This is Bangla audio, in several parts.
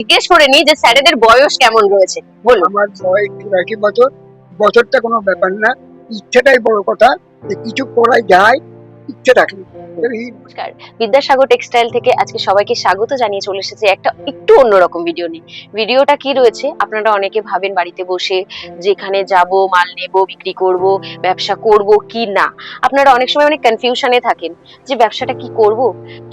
জিজ্ঞেস করে নি যে স্যারেদের বয়স কেমন রয়েছে, বলুন। আমার বয়স ৮৪ বছর। বছরটা কোনো ব্যাপার না, ইচ্ছেটাই বড় কথা। যে কিছু করা যায়, ইচ্ছে থাকলে। নমস্কার, বিদ্যাসাগর টেক্সটাইল থেকে আজকে সবাইকে স্বাগত জানিয়ে চলে এসেছে একটা একটু অন্যরকম ভিডিও নিয়ে। ভিডিওটা কি রয়েছে, আপনারা অনেকে ভাবেন বাড়িতে বসে যেখানে যাব, মাল নেব, বিক্রি করব, ব্যবসা করব কি না। আপনারা অনেক সময় অনেক কনফিউশনে থাকেন যে ব্যবসাটা কি করব।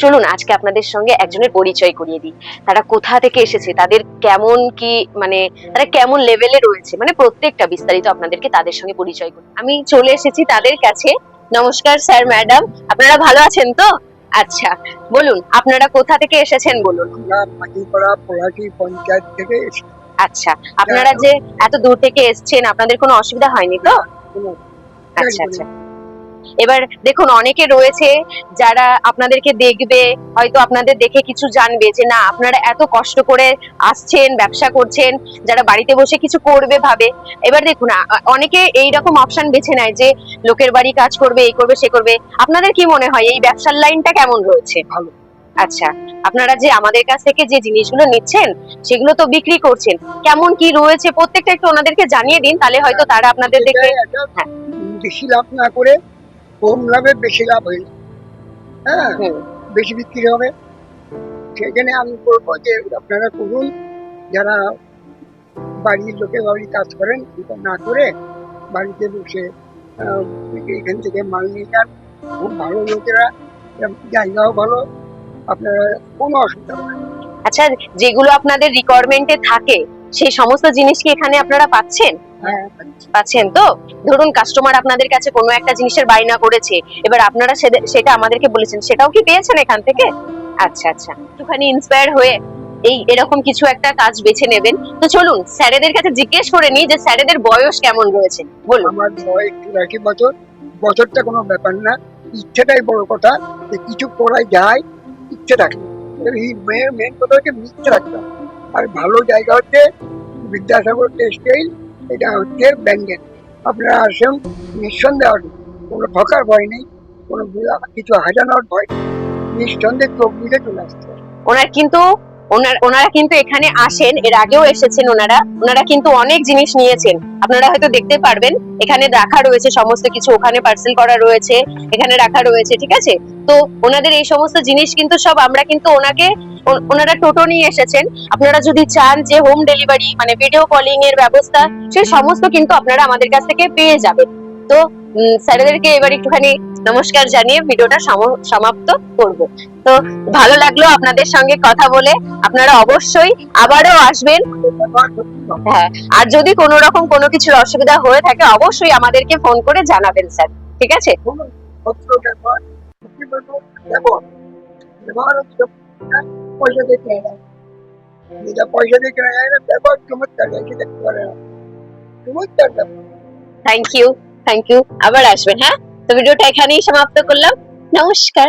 চলুন আজকে আপনাদের সঙ্গে একজনের পরিচয় করিয়ে দিই। তারা কোথা থেকে এসেছে, তাদের কেমন কি মানে তারা কেমন লেভেলে রয়েছে, মানে প্রত্যেকটা বিস্তারিত আপনাদেরকে তাদের সঙ্গে পরিচয় করি। আমি চলে এসেছি তাদের কাছে। নমস্কার স্যার, ম্যাডাম, আপনারা ভালো আছেন তো? আচ্ছা, বলুন আপনারা কোথা থেকে এসেছেন বলুন। আমরা মাটিপাড়া পলাশী পঞ্চায়েত থেকে এসেছি। আচ্ছা, আপনারা যে এত দূর থেকে এসেছেন আপনাদের কোনো অসুবিধা হয়নি তো? কোনো- আচ্ছা আচ্ছা। এবার দেখুন, অনেকে রয়েছে যারা আপনাদেরকে দেখবে, হয়তো আপনাদের দেখে কিছু জানবে যে না আপনারা এত কষ্ট করে আসছেন, ব্যবসা করছেন, যারা বাড়িতে বসে কিছু করবে ভাবে। এবার দেখুন, অনেকে এইরকম অপশন বেছে নেয় যে লোকের বাড়ি কাজ করবে, এই করবে, সে করবে। আপনাদের কি মনে হয় এই ব্যবসার লাইনটা কেমন রয়েছে? ভালো। আচ্ছা, আপনারা যে আমাদের কাছ থেকে যে জিনিসগুলো নিচ্ছেন সেগুলো তো বিক্রি করছেন, কেমন কি রয়েছে প্রত্যেকটা একটু ওনাদেরকে জানিয়ে দিন, তাহলে হয়তো তারা আপনাদের দেখে। হ্যাঁ, বেশি লাভ না করে কম লাভে বেশি লাভ হয়ে যায়। হ্যাঁ, বেশি বিক্রি হবে। সেখানে আমি বলবো যে আপনারা করুন, যারা বাড়ির লোকের বাড়ি কাজ করেন এটা না করে বাড়িতে বসে এখান থেকে মাল নিয়ে যান। খুব ভালো লোকেরা, জায়গাও ভালো, আপনারা কোনো অসুবিধা হবে না। আচ্ছা, যেগুলো আপনাদের রিকোয়ারমেন্টে থাকে সেই সমস্ত জিনিস কি এখানে আপনারা পাচ্ছেন? হ্যাঁ, পাচ্ছেন তো? ধরুন কাস্টমার আপনাদের কাছে কোনো একটা জিনিসের বায়না করেছে, এবার আপনারা সেটা আমাদেরকে বলেছেন, সেটাও কি পেয়েছেন এখান থেকে? আচ্ছা আচ্ছা, একটুখানি ইন্সপায়ার হয়ে এই এরকম কিছু একটা কাজ বেছে নেবেন। তো চলুন স্যারেদের কাছে জিজ্ঞেস করে নিই যে স্যারেদের বয়স কেমন রয়েছে, বলুন। আমার বয়স ৮৪ বছর। বছরটা কোনো ব্যাপার না, ইচ্ছেটাই বড় কথা। যে কিছু করা যায়, ইচ্ছে থাকলে। এই মেন কথা হচ্ছে ইচ্ছে রাখতে হবে। আর ভালো জায়গা হচ্ছে বিদ্যাসাগর টেক্সটাইল, এটা হচ্ছে ব্যাঙ্গেল। আপনারা আসেন, নিঃসন্দেহে আসুন, কোনো ঠকার ভয় নেই, কোনো কিছু হাজানোর ভয় নেই, নিঃসন্দেহে চোখ বুঝে চলে আসতে হবে। ওনারা কিন্তু এখানে আসেন, এর আগেও এসেছেন ওনারা কিন্তু অনেক জিনিস নিয়েছেন। আপনারা হয়তো দেখতে পারবেন এখানে রাখা রয়েছে সমস্ত কিছু, ওখানে পার্সেল করা রয়েছে, এখানে রাখা রয়েছে, ঠিক আছে? তো ওনাদের এই সমস্ত জিনিস কিন্তু সব আমরা কিন্তু ওনারা টোটো নিয়ে এসেছেন। আপনারা যদি চান যে হোম ডেলিভারি মানে ভিডিও কলিং এর ব্যবস্থা, সেই সমস্ত কিন্তু আপনারা আমাদের কাছ থেকে পেয়ে যাবেন। তো স্যারেদেরকে এবার একটুখানি নমস্কার জানিয়ে ভিডিওটা সমাপ্ত করব। তো ভালো লাগলো আপনাদের সঙ্গে কথা বলে, আপনারা অবশ্যই আবারও আসবেন। হ্যাঁ, আর যদি কোনো রকম কোনো কিছুর অসুবিধা হয়ে থাকে অবশ্যই আমাদেরকে ফোন করে জানাবেন স্যার, ঠিক আছে? পয়সা দিয়ে কেনা যায়, যেটা পয়সা দিয়ে কেনা যায় না, ব্যবহার চমৎকার যায়, সেটা কি করে না, চমৎকার ব্যাপার। থ্যাংক ইউ, আবার আসবেন। হ্যাঁ, তো ভিডিওটা এখানেই সমাপ্ত করলাম। নমস্কার।